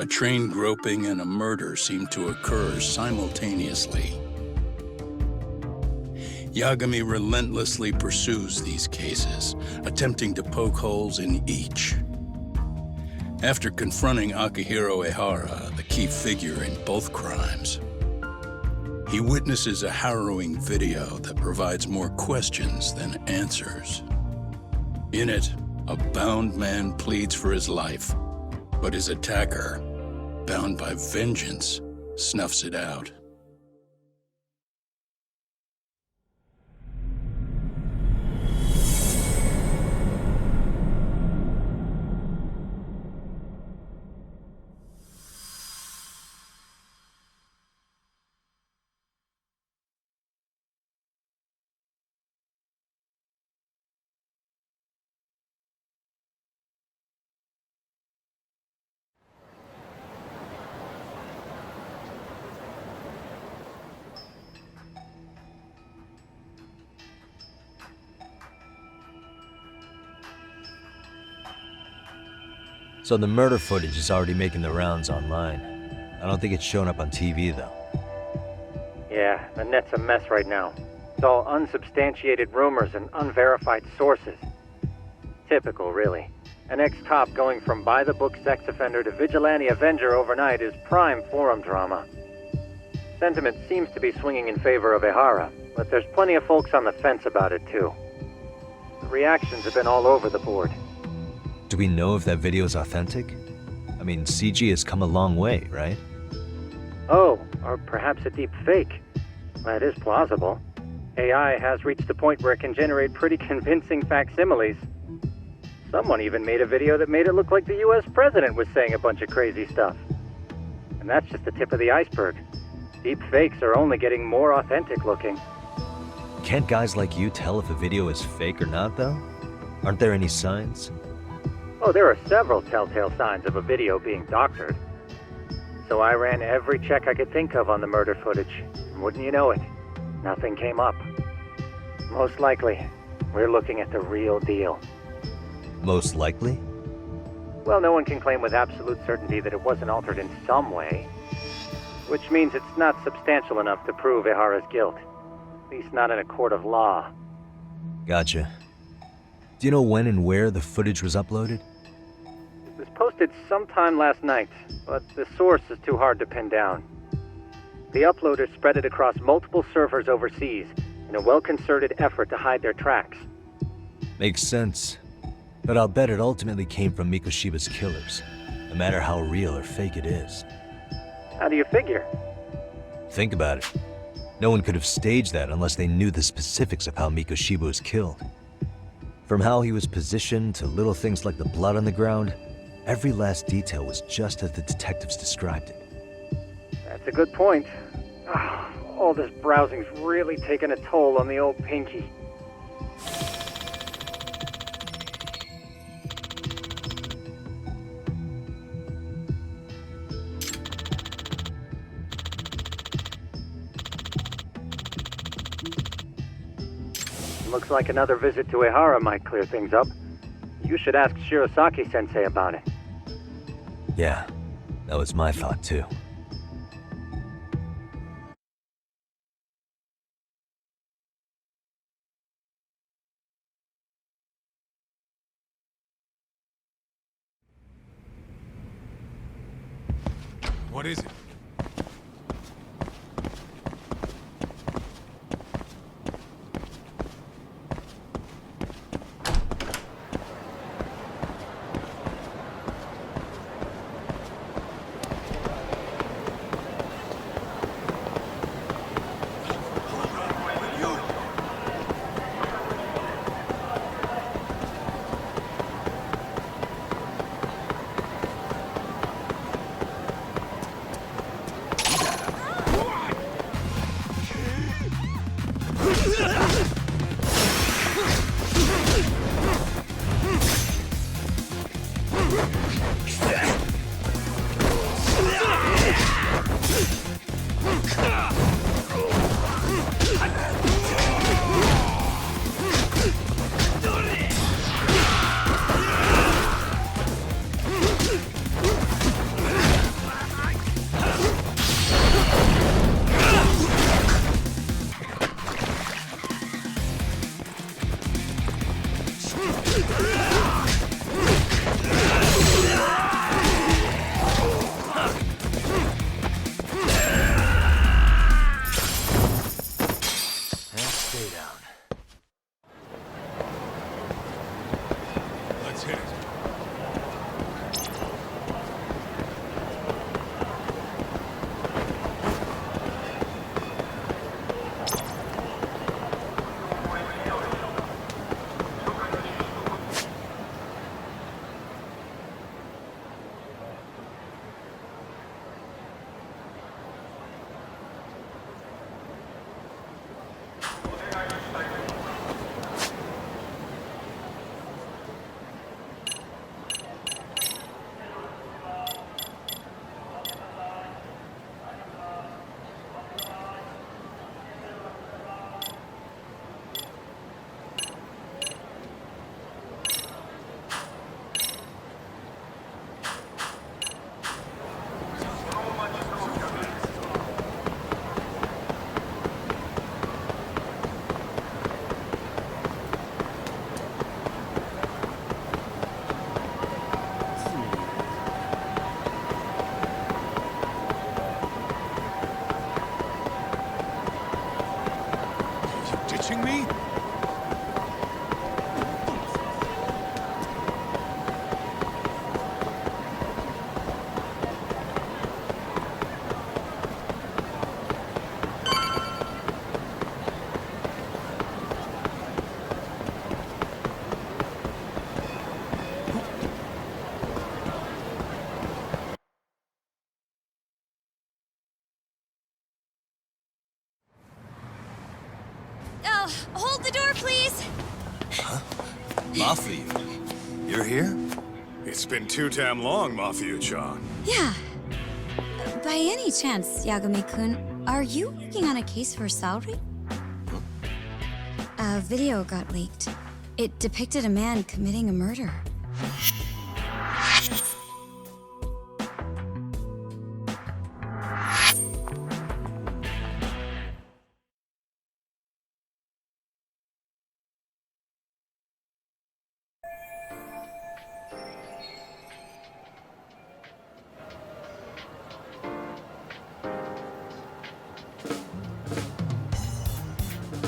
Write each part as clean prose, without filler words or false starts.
A train groping and a murder seem to occur simultaneously. Yagami relentlessly pursues these cases, attempting to poke holes in each. After confronting Akihiro Ehara, the key figure in both crimes, he witnesses a harrowing video that provides more questions than answers. In it, a bound man pleads for his life, but his attacker, bound by vengeance, snuffs it out. So the murder footage is already making the rounds online. I don't think it's showing up on TV, though. Yeah, the net's a mess right now. It's all unsubstantiated rumors and unverified sources. Typical, really. An ex-cop going from by-the-book sex offender to vigilante avenger overnight is prime forum drama. Sentiment seems to be swinging in favor of Ehara, but there's plenty of folks on the fence about it, too. The reactions have been all over the board. Do we know if that video is authentic? I mean, CG has come a long way, right? Oh, or perhaps a deep fake. That is plausible. AI has reached a point where it can generate pretty convincing facsimiles. Someone even made a video that made it look like the US president was saying a bunch of crazy stuff. And that's just the tip of the iceberg. Deep fakes are only getting more authentic looking. Can't guys like you tell if a video is fake or not, though? Aren't there any signs? Oh, there are several telltale signs of a video being doctored. So I ran every check I could think of on the murder footage. And wouldn't you know it, nothing came up. Most likely, we're looking at the real deal. Most likely? Well, no one can claim with absolute certainty that it wasn't altered in some way. Which means it's not substantial enough to prove Ehara's guilt. At least not in a court of law. Gotcha. Do you know when and where the footage was uploaded? It was posted sometime last night, but the source is too hard to pin down. The uploaders spread it across multiple servers overseas in a well-concerted effort to hide their tracks. Makes sense. But I'll bet it ultimately came from Mikoshiba's killers, no matter how real or fake it is. How do you figure? Think about it. No one could have staged that unless they knew the specifics of how Mikoshiba was killed. From how he was positioned to little things like the blood on the ground, every last detail was just as the detectives described it. That's a good point. All this browsing's really taken a toll on the old pinky. Looks like another visit to Ehara might clear things up. You should ask Shirosaki-sensei about it. Yeah, that was my thought too. What is it? watching me? Oh, hold the door, please! Mafia, you're here? It's been too damn long, Mafia-chan. Yeah. By any chance, Yagami-kun, are you working on a case for Saori? A video got leaked. It depicted a man committing a murder.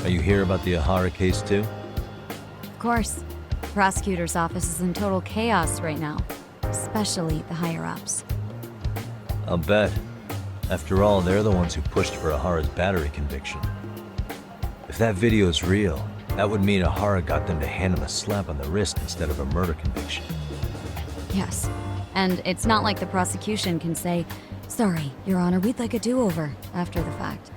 Are you here about the Ahara case too? Of course. The prosecutor's office is in total chaos right now, especially the higher-ups. I'll bet. After all, they're the ones who pushed for Ahara's battery conviction. If that video is real, that would mean Ahara got them to hand him a slap on the wrist instead of a murder conviction. Yes. And it's not like the prosecution can say, "Sorry, Your Honor, we'd like a do-over," after the fact.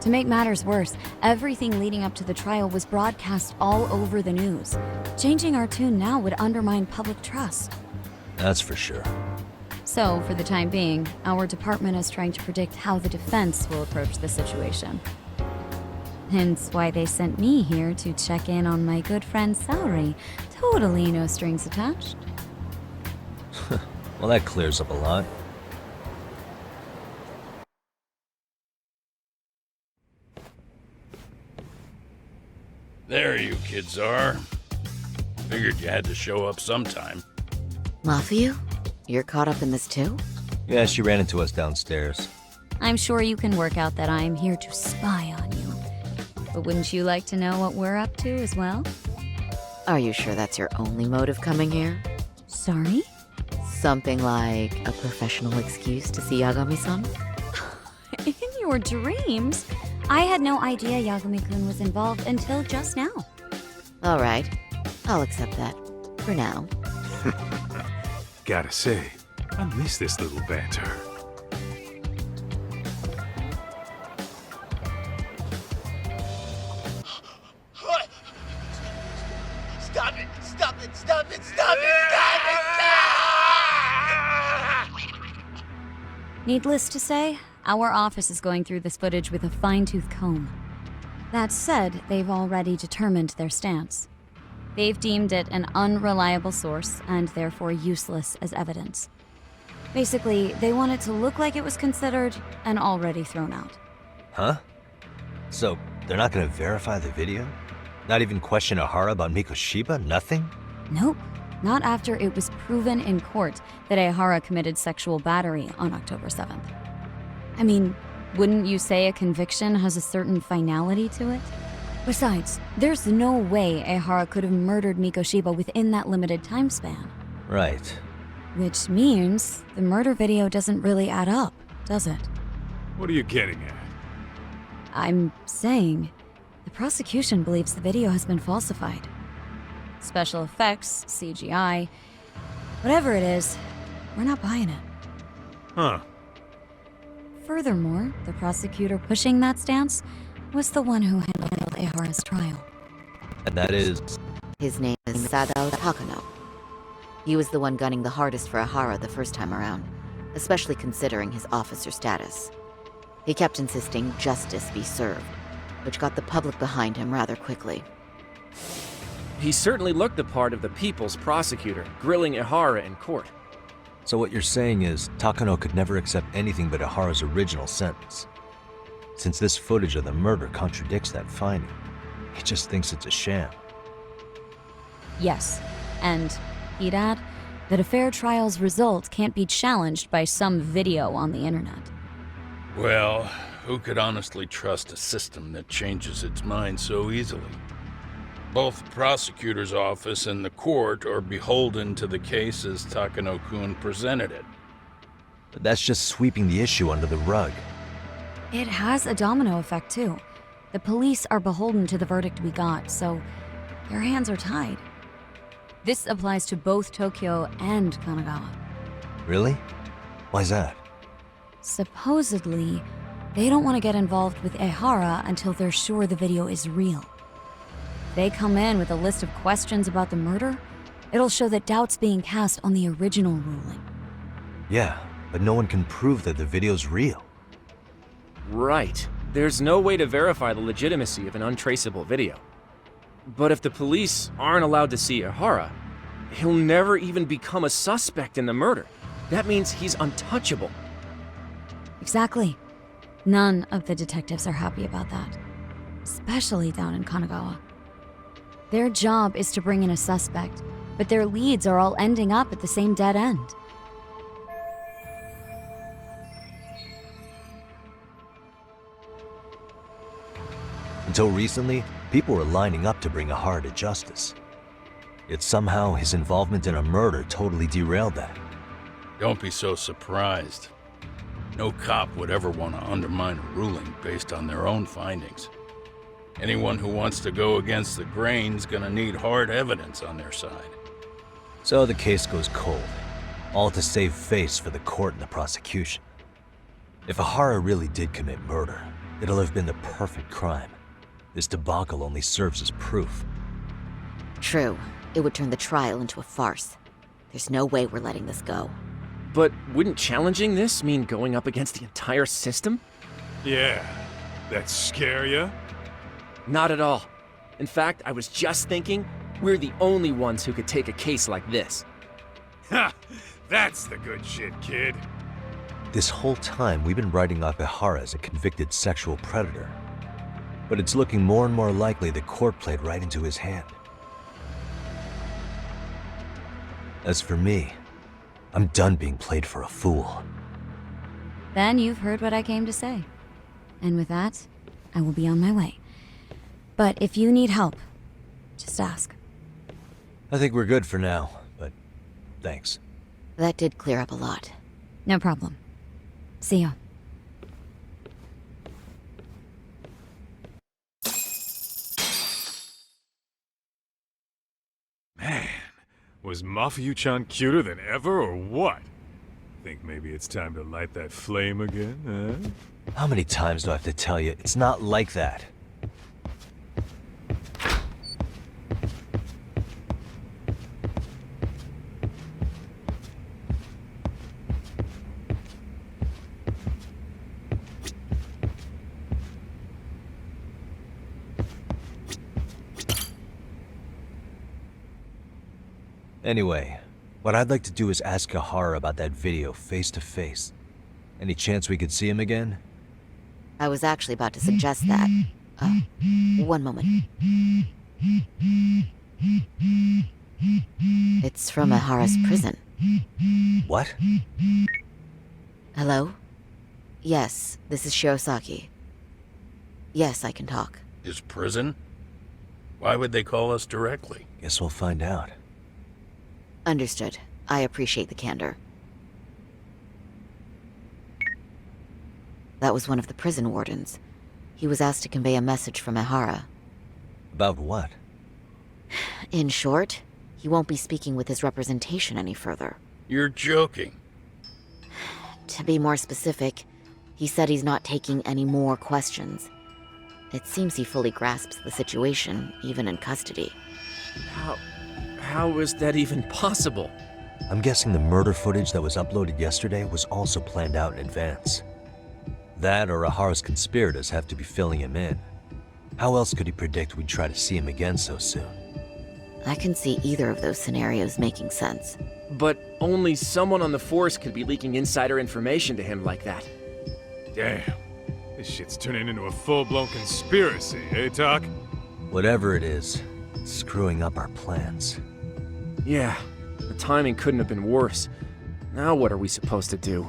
To make matters worse, everything leading up to the trial was broadcast all over the news. Changing our tune now would undermine public trust. That's for sure. So, for the time being, our department is trying to predict how the defense will approach the situation. Hence why they sent me here to check in on my good friend Saori. Totally no strings attached. Well, that clears up a lot. There you kids are. Figured you had to show up sometime. Mafia? You're caught up in this too? Yeah, she ran into us downstairs. I'm sure you can work out that I'm here to spy on you. But wouldn't you like to know what we're up to as well? Are you sure that's your only motive coming here? Sorry? Something like a professional excuse to see Yagami-san? In your dreams? I had no idea Yagami-kun was involved until just now. Alright, I'll accept that. For now. Gotta say, I miss this little banter. Stop it! Stop it! Stop it! Stop it! Stop it! Needless to say, our office is going through this footage with a fine-tooth comb. That said, they've already determined their stance. They've deemed it an unreliable source and therefore useless as evidence. Basically, they want it to look like it was considered and already thrown out. Huh? So, they're not gonna verify the video? Not even question Ahara about Mikoshiba? Nothing? Nope. Not after it was proven in court that Ahara committed sexual battery on October 7th. I mean, wouldn't you say a conviction has a certain finality to it? Besides, there's no way Ehara could have murdered Mikoshiba within that limited time span. Right. Which means the murder video doesn't really add up, does it? What are you getting at? I'm saying the prosecution believes the video has been falsified. Special effects, CGI, whatever it is, we're not buying it. Huh. Furthermore, the prosecutor pushing that stance was the one who handled Ehara's trial. And that is... His name is Sadao Takano. He was the one gunning the hardest for Ahara the first time around, especially considering his officer status. He kept insisting justice be served, which got the public behind him rather quickly. He certainly looked the part of the people's prosecutor, grilling Ehara in court. So what you're saying is, Takano could never accept anything but Ahara's original sentence. Since this footage of the murder contradicts that finding, he just thinks it's a sham. Yes, and he'd add that a fair trial's result can't be challenged by some video on the internet. Well, who could honestly trust a system that changes its mind so easily? Both the prosecutor's office and the court are beholden to the case as Takano-kun presented it. But that's just sweeping the issue under the rug. It has a domino effect, too. The police are beholden to the verdict we got, so their hands are tied. This applies to both Tokyo and Kanagawa. Really? Why's that? Supposedly, they don't want to get involved with Ehara until they're sure the video is real. They come in with a list of questions about the murder, it'll show that doubt's being cast on the original ruling. Yeah, but no one can prove that the video's real. Right. There's no way to verify the legitimacy of an untraceable video. But if the police aren't allowed to see Ehara, he'll never even become a suspect in the murder. That means he's untouchable. Exactly. None of the detectives are happy about that. Especially down in Kanagawa. Their job is to bring in a suspect, but their leads are all ending up at the same dead end. Until recently, people were lining up to bring Ehara to justice. Yet somehow his involvement in a murder totally derailed that. Don't be so surprised. No cop would ever want to undermine a ruling based on their own findings. Anyone who wants to go against the grain's gonna need hard evidence on their side. So the case goes cold, all to save face for the court and the prosecution. If Ehara really did commit murder, it'll have been the perfect crime. This debacle only serves as proof. True. It would turn the trial into a farce. There's no way we're letting this go. But wouldn't challenging this mean going up against the entire system? Yeah. That scare ya? Not at all. In fact, I was just thinking, we're the only ones who could take a case like this. Ha! That's the good shit, kid. This whole time, we've been writing off Ehara as a convicted sexual predator. But it's looking more and more likely the court played right into his hand. As for me, I'm done being played for a fool. Then you've heard what I came to say. And with that, I will be on my way. But if you need help, just ask. I think we're good for now, but thanks. That did clear up a lot. No problem. See ya. Man, was Mafuyu-chan cuter than ever or what? Think maybe it's time to light that flame again, huh? How many times do I have to tell you, it's not like that? Anyway, what I'd like to do is ask Ehara about that video face to face. Any chance we could see him again? I was actually about to suggest that. One moment. It's from Ehara's prison. What? Hello? Yes, this is Shirosaki. Yes, I can talk. His prison? Why would they call us directly? Guess we'll find out. Understood. I appreciate the candor. That was one of the prison wardens. He was asked to convey a message from Ehara. About what? In short, he won't be speaking with his representation any further. You're joking. To be more specific, he said he's not taking any more questions. It seems he fully grasps the situation, even in custody. How is that even possible? I'm guessing the murder footage that was uploaded yesterday was also planned out in advance. That or Ehara's conspirators have to be filling him in. How else could he predict we'd try to see him again so soon? I can see either of those scenarios making sense. But only someone on the force could be leaking insider information to him like that. Damn. This shit's turning into a full-blown conspiracy, eh, Talk? Whatever it is, it's screwing up our plans. Yeah, the timing couldn't have been worse. Now what are we supposed to do?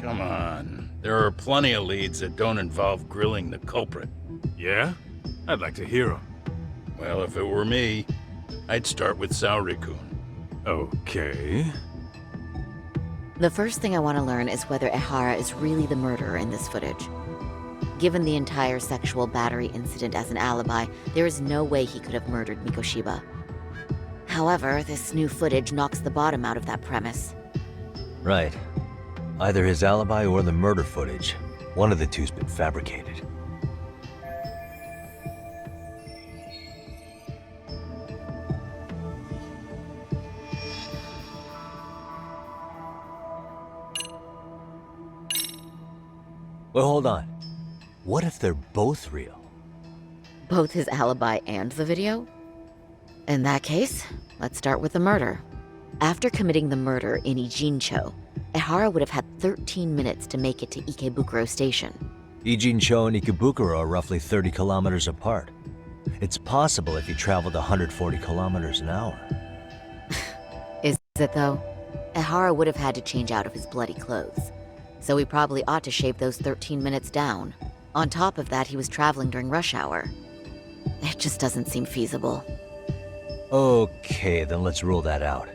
Come on. There are plenty of leads that don't involve grilling the culprit. Yeah? I'd like to hear them. Well, if it were me, I'd start with Saori-kun. Okay. The first thing I want to learn is whether Ehara is really the murderer in this footage. Given the entire sexual battery incident as an alibi, there is no way he could have murdered Mikoshiba. However, this new footage knocks the bottom out of that premise. Right. Either his alibi or the murder footage. One of the two's been fabricated. Well, hold on. What if they're both real? Both his alibi and the video? In that case, let's start with the murder. After committing the murder in Ijincho, Ehara would have had 13 minutes to make it to Ikebukuro Station. Ijincho and Ikebukuro are roughly 30 kilometers apart. It's possible if he traveled 140 kilometers an hour. Is it though? Ehara would have had to change out of his bloody clothes. So he probably ought to shave those 13 minutes down. On top of that, he was traveling during rush hour. It just doesn't seem feasible. Okay, then let's rule that out.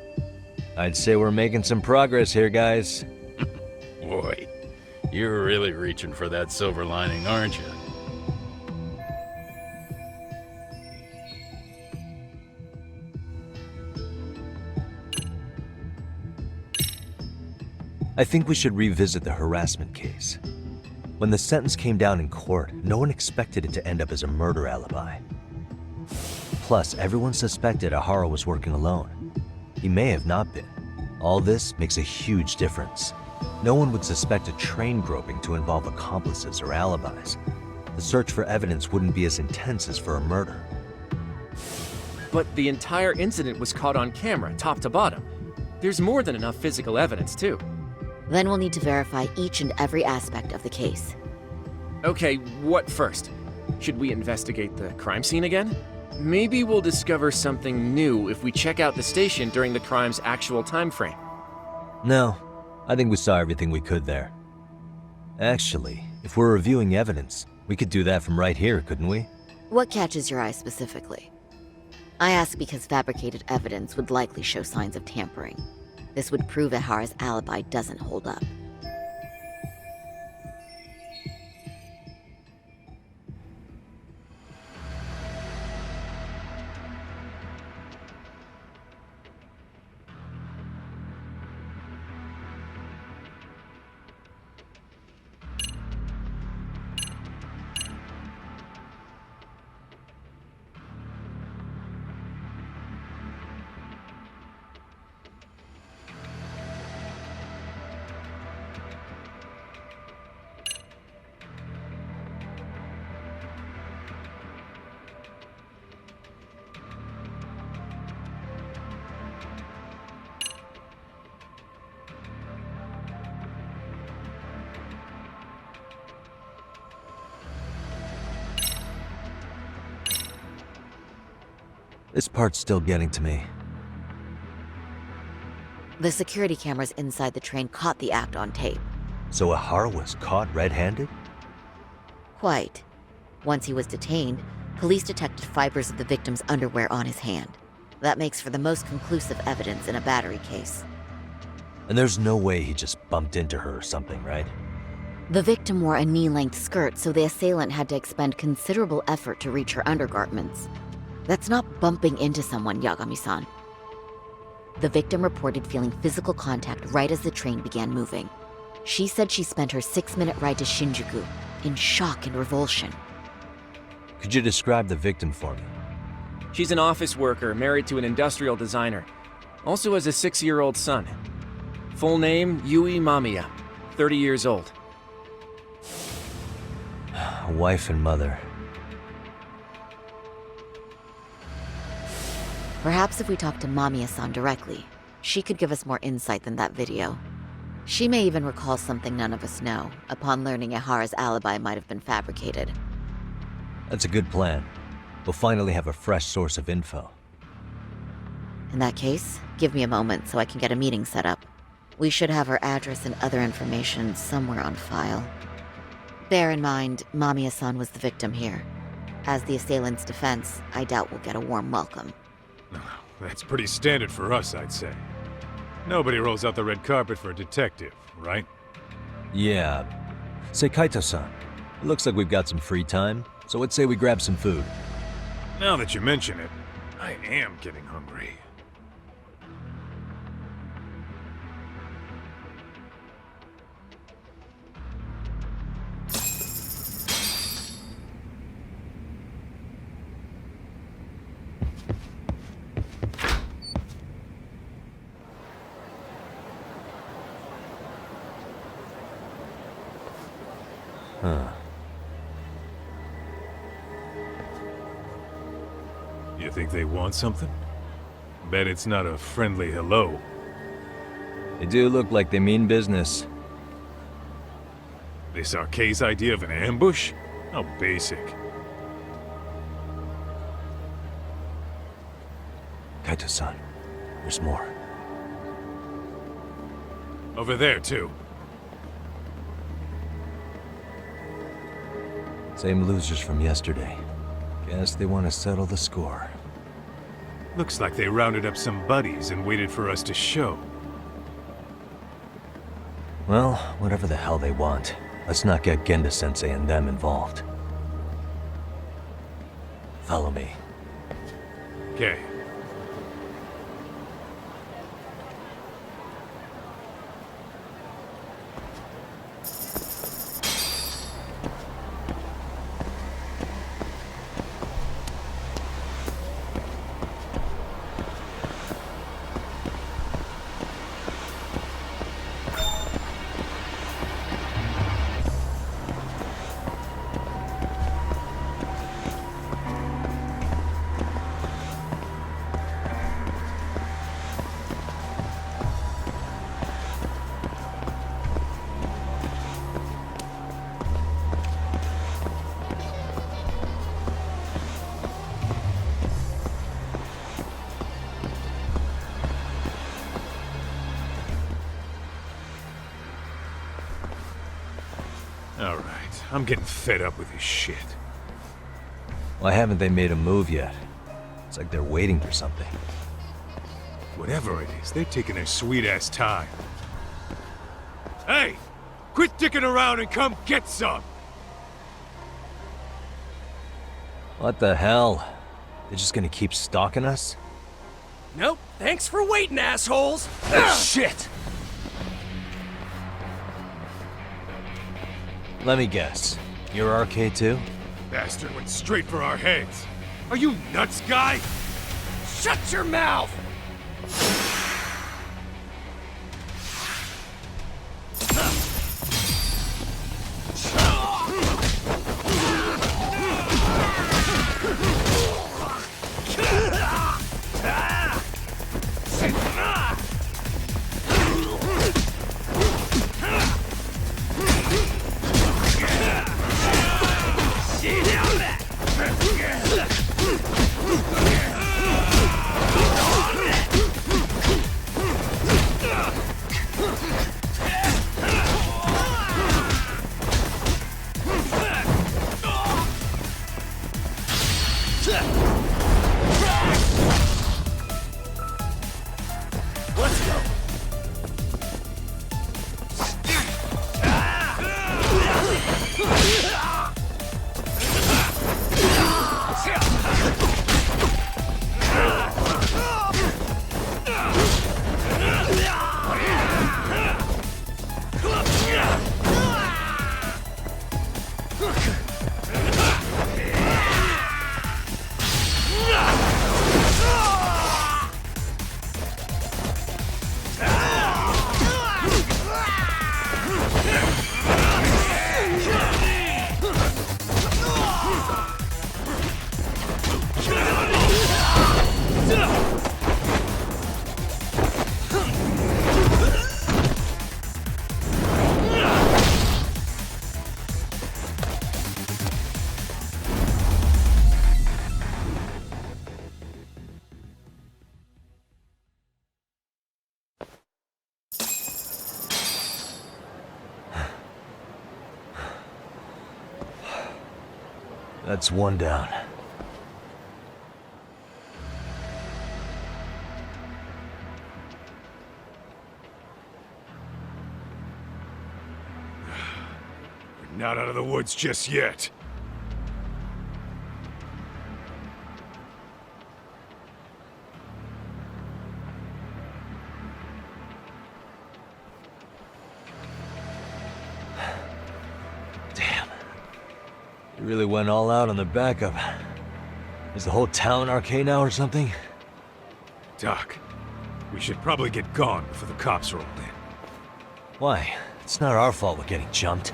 I'd say we're making some progress here, guys. Boy, you're really reaching for that silver lining, aren't you? I think we should revisit the harassment case. When the sentence came down in court, no one expected it to end up as a murder alibi. Plus, everyone suspected Ehara was working alone. He may have not been. All this makes a huge difference. No one would suspect a train groping to involve accomplices or alibis. The search for evidence wouldn't be as intense as for a murder. But the entire incident was caught on camera, top to bottom. There's more than enough physical evidence, too. Then we'll need to verify each and every aspect of the case. Okay, what first? Should we investigate the crime scene again? Maybe we'll discover something new if we check out the station during the crime's actual time frame. No, I think we saw everything we could there. Actually, if we're reviewing evidence, we could do that from right here, couldn't we? What catches your eye specifically? I ask because fabricated evidence would likely show signs of tampering. This would prove Ehara's alibi doesn't hold up. This part's still getting to me. The security cameras inside the train caught the act on tape. So Ehara was caught red-handed? Quite. Once he was detained, police detected fibers of the victim's underwear on his hand. That makes for the most conclusive evidence in a battery case. And there's no way he just bumped into her or something, right? The victim wore a knee-length skirt, so the assailant had to expend considerable effort to reach her undergarments. That's not bumping into someone, Yagami-san. The victim reported feeling physical contact right as the train began moving. She said she spent her 6-minute ride to Shinjuku in shock and revulsion. Could you describe the victim for me? She's an office worker married to an industrial designer. Also has a 6-year-old son. Full name, Yui Mamiya, 30 years old. A wife and mother. Perhaps if we talk to Mamiya-san directly, she could give us more insight than that video. She may even recall something none of us know, upon learning Ehara's alibi might have been fabricated. That's a good plan. We'll finally have a fresh source of info. In that case, give me a moment so I can get a meeting set up. In that case, give me a moment so I can get a meeting set up. We should have her address and other information somewhere on file. Bear in mind, Mamiya-san was the victim here. As the assailant's defense, I doubt we'll get a warm welcome. That's pretty standard for us, I'd say. Nobody rolls out the red carpet for a detective, right? Yeah. Say, Kaito-san, it looks like we've got some free time, so let's say we grab some food. Now that you mention it, I am getting hungry. Huh. You think they want something? Bet it's not a friendly hello. They do look like they mean business. This Arcay's idea of an ambush? How basic. Kaito-san, there's more. Over there, too. Same losers from yesterday. Guess they want to settle the score. Looks like they rounded up some buddies and waited for us to show. Well, whatever the hell they want, let's not get Genda-sensei and them involved. Follow me. Okay. Alright, I'm getting fed up with this shit. Why haven't they made a move yet? It's like they're waiting for something. Whatever it is, they're taking their sweet-ass time. Hey! Quit dicking around and come get some! What the hell? They're just gonna keep stalking us? Nope. Thanks for waiting, assholes. Shit! Let me guess. You're RK too? Bastard went straight for our heads. Are you nuts, guy? Shut your mouth! That's one down. We're not out of the woods just yet. Damn. You really went all out on the backup. Is the whole town RK now or something? Doc, we should probably get gone before the cops roll in. Why? It's not our fault we're getting jumped.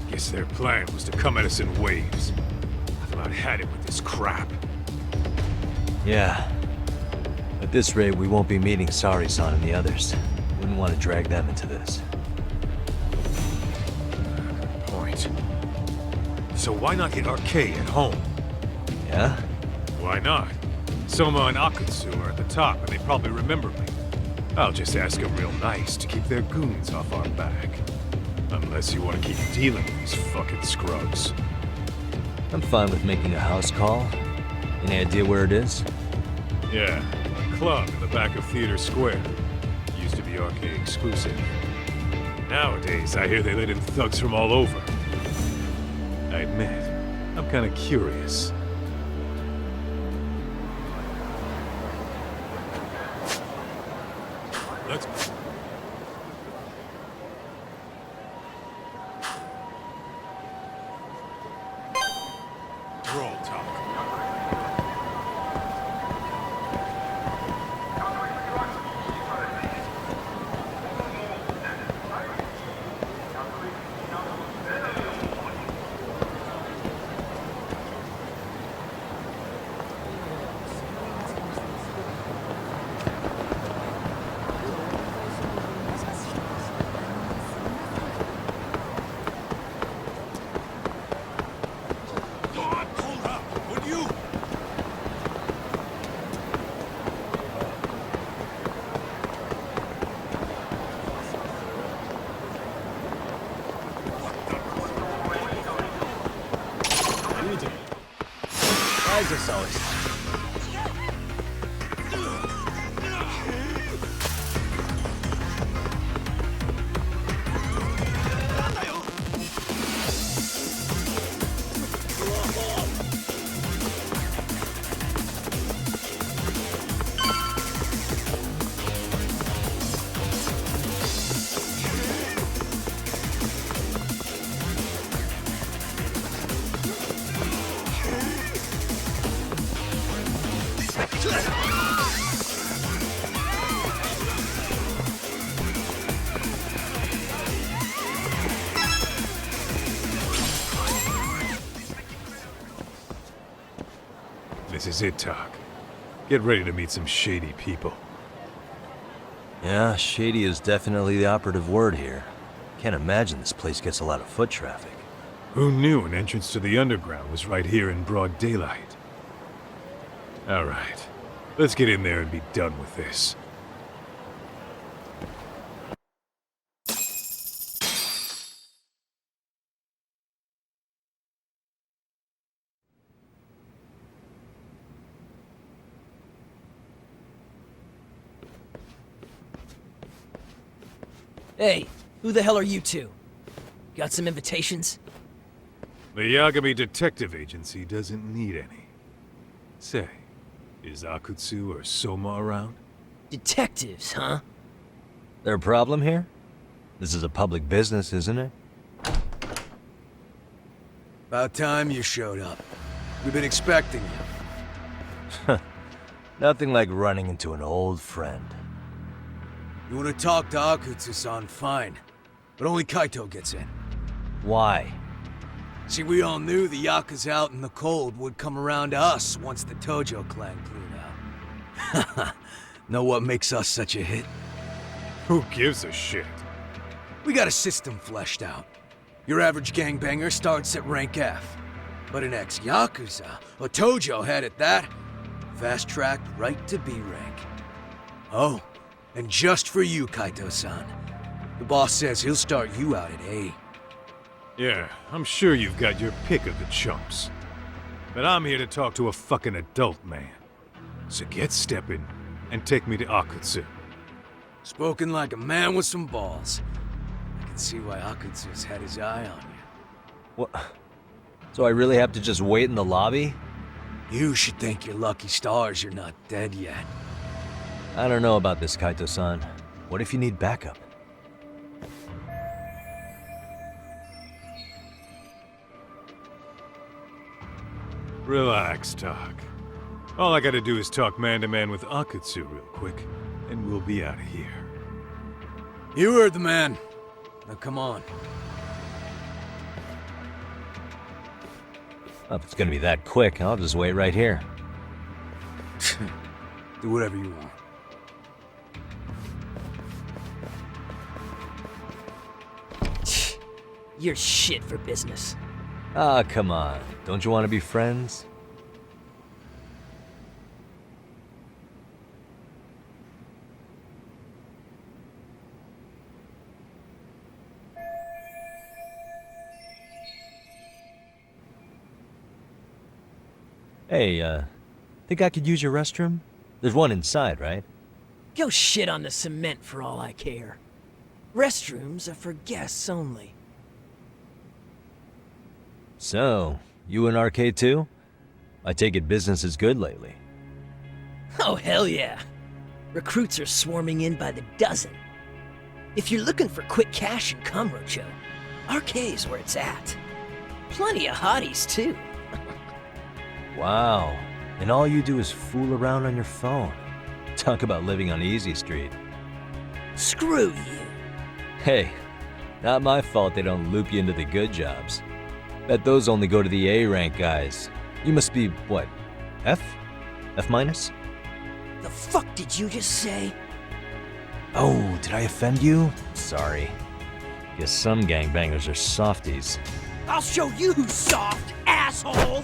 Guess their plan was to come at us in waves. I've about had it with this crap. Yeah. At this rate, we won't be meeting Sari-san and the others. Wouldn't want to drag them into this. Good point. So why not hit RK at home? Yeah? Why not? Soma and Akutsu are at the top, and they probably remember me. I'll just ask them real nice to keep their goons off our back. Unless you want to keep dealing with these fucking scrubs. I'm fine with making a house call. Any idea where it is? Yeah, a club in the back of Theater Square. Used to be RK exclusive. Nowadays, I hear they let in thugs from all over. I admit, I'm kind of curious. Let's... Roll talk. As always. This is it, Doc. Get ready to meet some shady people. Yeah, shady is definitely the operative word here. Can't imagine this place gets a lot of foot traffic. Who knew an entrance to the underground was right here in broad daylight? All right, let's get in there and be done with this. Hey, who the hell are you two? Got some invitations? The Yagami Detective Agency doesn't need any. Say, is Akutsu or Soma around? Detectives, huh? There a problem here? This is a public business, isn't it? About time you showed up. We've been expecting you. Nothing like running into an old friend. You want to talk to Akutsu-san, fine. But only Kaito gets in. Why? See, we all knew the Yakuza out in the cold would come around to us once the Tojo clan cleared out. Know what makes us such a hit? Who gives a shit? We got a system fleshed out. Your average gangbanger starts at rank F. But an ex-Yakuza, a Tojo head at that, fast-tracked right to B rank. Oh, and just for you, Kaito-san. The boss says he'll start you out at A. Yeah, I'm sure you've got your pick of the chumps. But I'm here to talk to a fucking adult man. So get stepping and take me to Akutsu. Spoken like a man with some balls. I can see why Akutsu's had his eye on you. What? So I really have to just wait in the lobby? You should thank your lucky stars you're not dead yet. I don't know about this, Kaito-san. What if you need backup? Relax, Doc. All I gotta do is talk man-to-man with Akutsu real quick, and we'll be out of here. You heard the man. Now come on. Well, if it's gonna be that quick, I'll just wait right here. Do whatever you want. You're shit for business. Ah, come on. Don't you want to be friends? Hey, think I could use your restroom? There's one inside, right? Go shit on the cement for all I care. Restrooms are for guests only. So, you in Arcade too? I take it business is good lately. Oh, hell yeah. Recruits are swarming in by the dozen. If you're looking for quick cash in Kamurocho, Arcade's where it's at. Plenty of hotties, too. Wow. And all you do is fool around on your phone. Talk about living on Easy Street. Screw you. Hey, not my fault they don't loop you into the good jobs. Bet those only go to the A-rank guys. You must be, what, F? F minus? The fuck did you just say? Oh, did I offend you? Sorry. Guess some gangbangers are softies. I'll show you who's soft, asshole!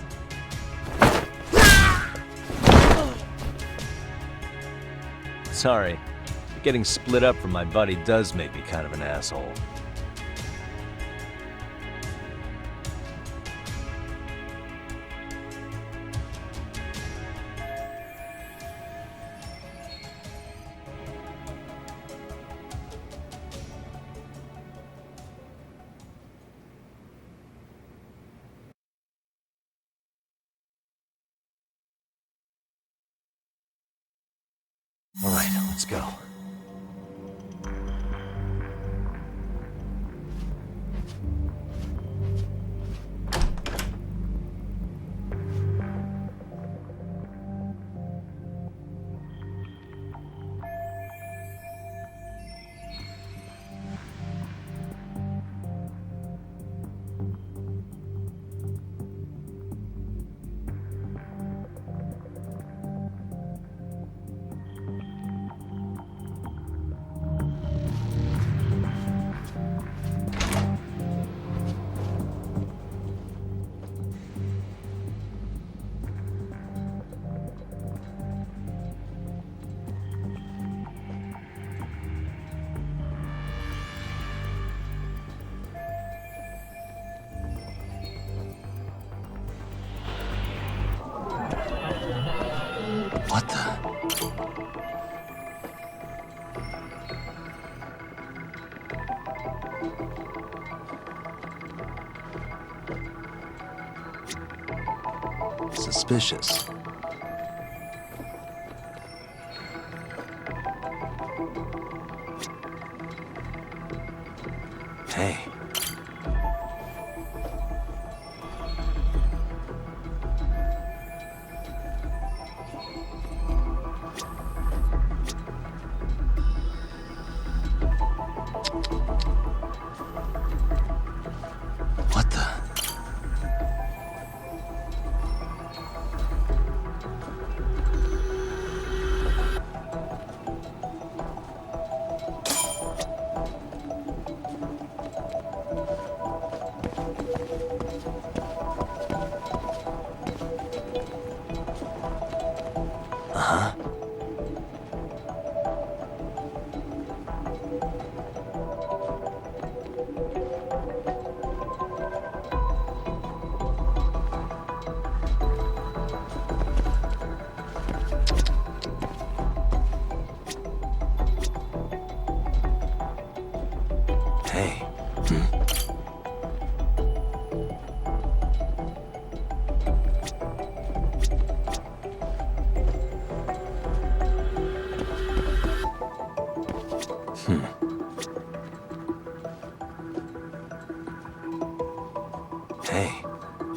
Sorry. Getting split up from my buddy does make me kind of an asshole. All right, let's go. What the? Suspicious. Hey. What the?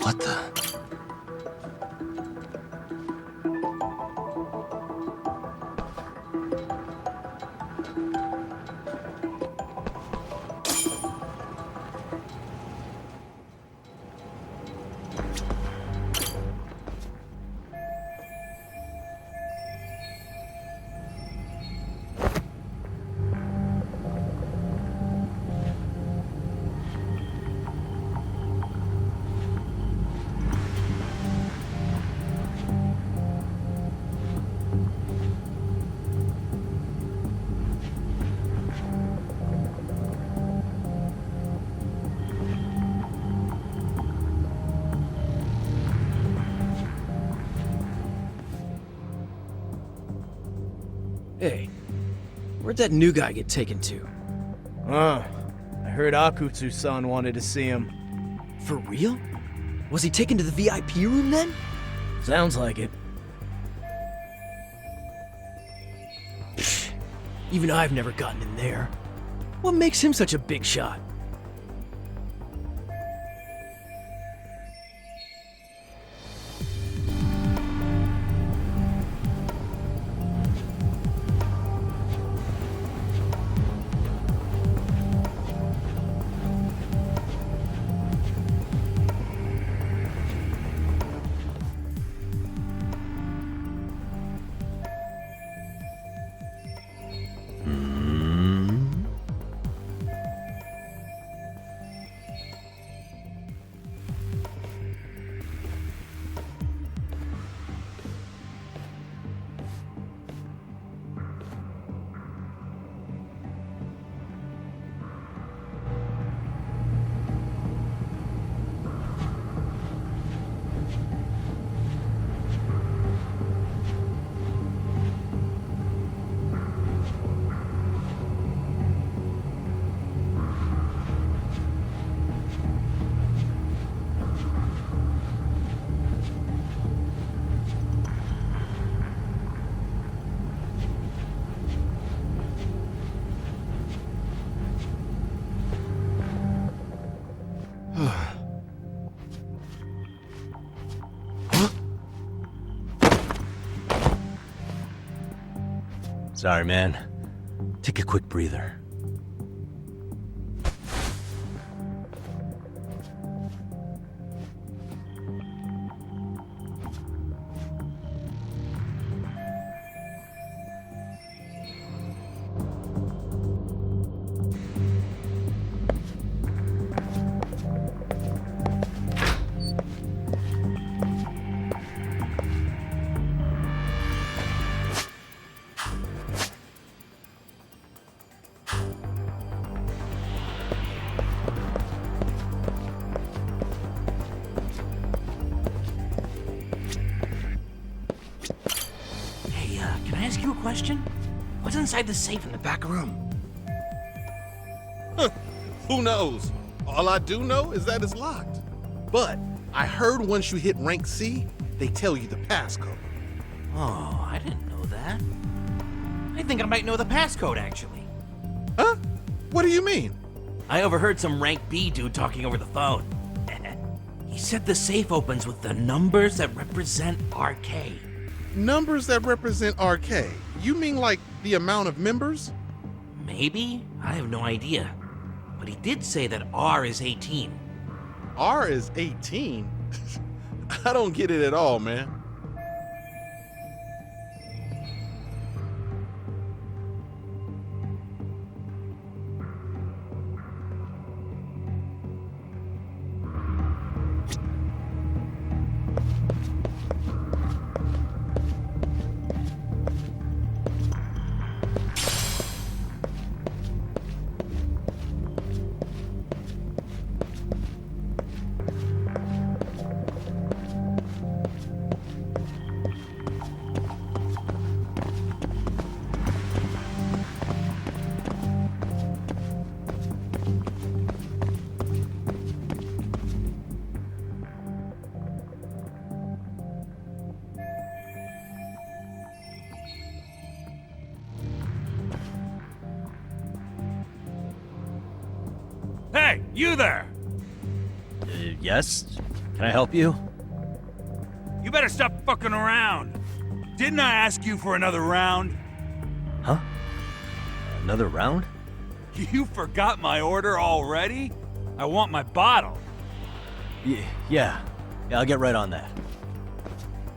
What the? Hey, where'd that new guy get taken to? I heard Akutsu-san wanted to see him. For real? Was he taken to the VIP room then? Sounds like it. Pfft, even I've never gotten in there. What makes him such a big shot? Sorry, man. Take a quick breather. Can I ask you a question? What's inside the safe in the back room? Who knows? All I do know is that it's locked. But I heard once you hit rank C, they tell you the passcode. Oh, I didn't know that. I think I might know the passcode, actually. Huh? What do you mean? I overheard some rank B dude talking over the phone. He said the safe opens with the numbers that represent RK. Numbers that represent RK? You mean like the amount of members? Maybe? I have no idea. But he did say that R is 18. R is 18? I don't get it at all, man. Hey, you there! Yes? Can I help you? You better stop fucking around. Didn't I ask you for another round? Huh? Another round? You forgot my order already? I want my bottle. Yeah, I'll get right on that.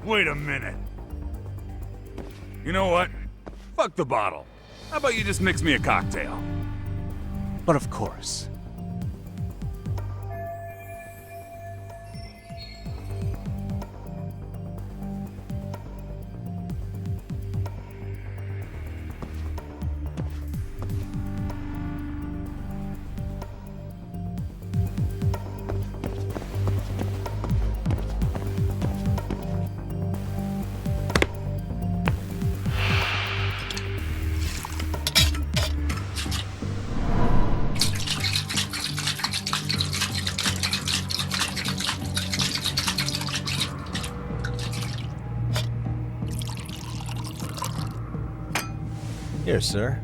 Wait a minute. You know what? Fuck the bottle. How about you just mix me a cocktail? But of course. Here, sir.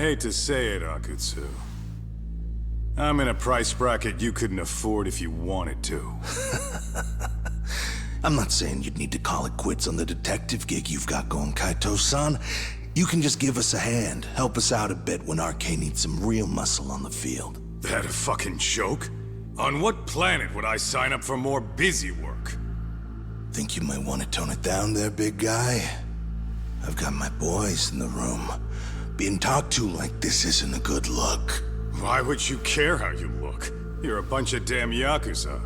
hate to say it, Akutsu. I'm in a price bracket you couldn't afford if you wanted to. I'm not saying you'd need to call it quits on the detective gig you've got going, Kaito-san. You can just give us a hand, help us out a bit when RK needs some real muscle on the field. That a fucking joke? On what planet would I sign up for more busy work? Think you might want to tone it down there, big guy? I've got my boys in the room. Being talked to like this isn't a good look. Why would you care how you look? You're a bunch of damn Yakuza.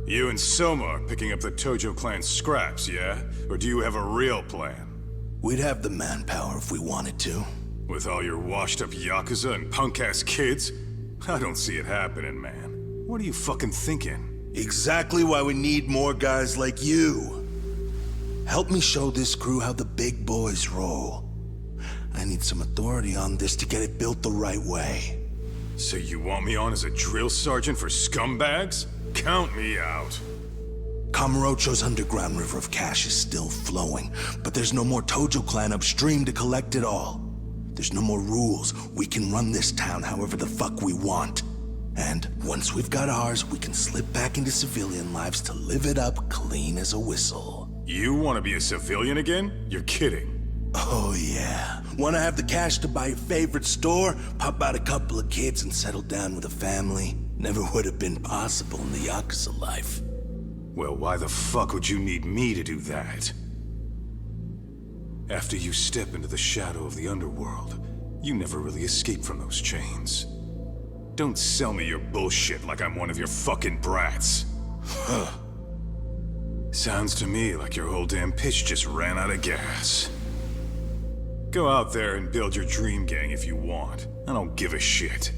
You and Soma are picking up the Tojo clan scraps, yeah? Or do you have a real plan? We'd have the manpower if we wanted to. With all your washed-up Yakuza and punk-ass kids? I don't see it happening, man. What are you fucking thinking? Exactly why we need more guys like you. Help me show this crew how the big boys roll. I need some authority on this to get it built the right way. So you want me on as a drill sergeant for scumbags? Count me out. Kamurocho's underground river of cash is still flowing, but there's no more Tojo clan upstream to collect it all. There's no more rules. We can run this town however the fuck we want. And once we've got ours, we can slip back into civilian lives to live it up clean as a whistle. You want to be a civilian again? You're kidding. Oh yeah. Want to have the cash to buy your favorite store, pop out a couple of kids and settle down with a family? Never would have been possible in the Yakuza life. Well, why the fuck would you need me to do that? After you step into the shadow of the underworld, you never really escape from those chains. Don't sell me your bullshit like I'm one of your fucking brats. Huh. Sounds to me like your whole damn pitch just ran out of gas. Go out there and build your dream gang if you want. I don't give a shit.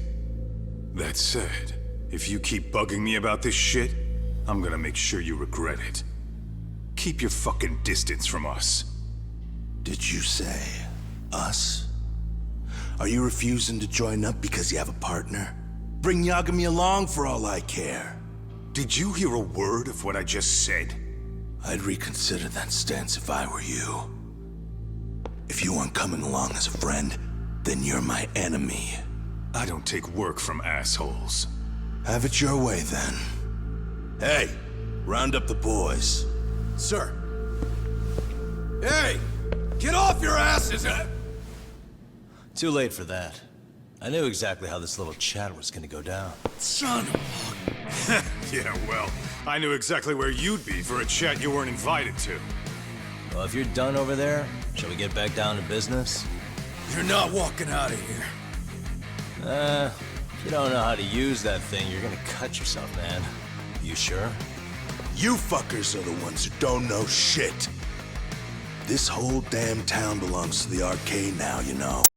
That said, if you keep bugging me about this shit, I'm gonna make sure you regret it. Keep your fucking distance from us. Did you say us? Are you refusing to join up because you have a partner? Bring Yagami along for all I care. Did you hear a word of what I just said? I'd reconsider that stance if I were you. If you aren't coming along as a friend, then you're my enemy. I don't take work from assholes. Have it your way, then. Hey, round up the boys. Sir. Hey! Get off your asses! Too late for that. I knew exactly how this little chat was gonna go down. Son of a... Yeah, well, I knew exactly where you'd be for a chat you weren't invited to. Well, if you're done over there, shall we get back down to business? You're not walking out of here. If you don't know how to use that thing, you're gonna cut yourself, man. You sure? You fuckers are the ones who don't know shit. This whole damn town belongs to the arcade now, you know.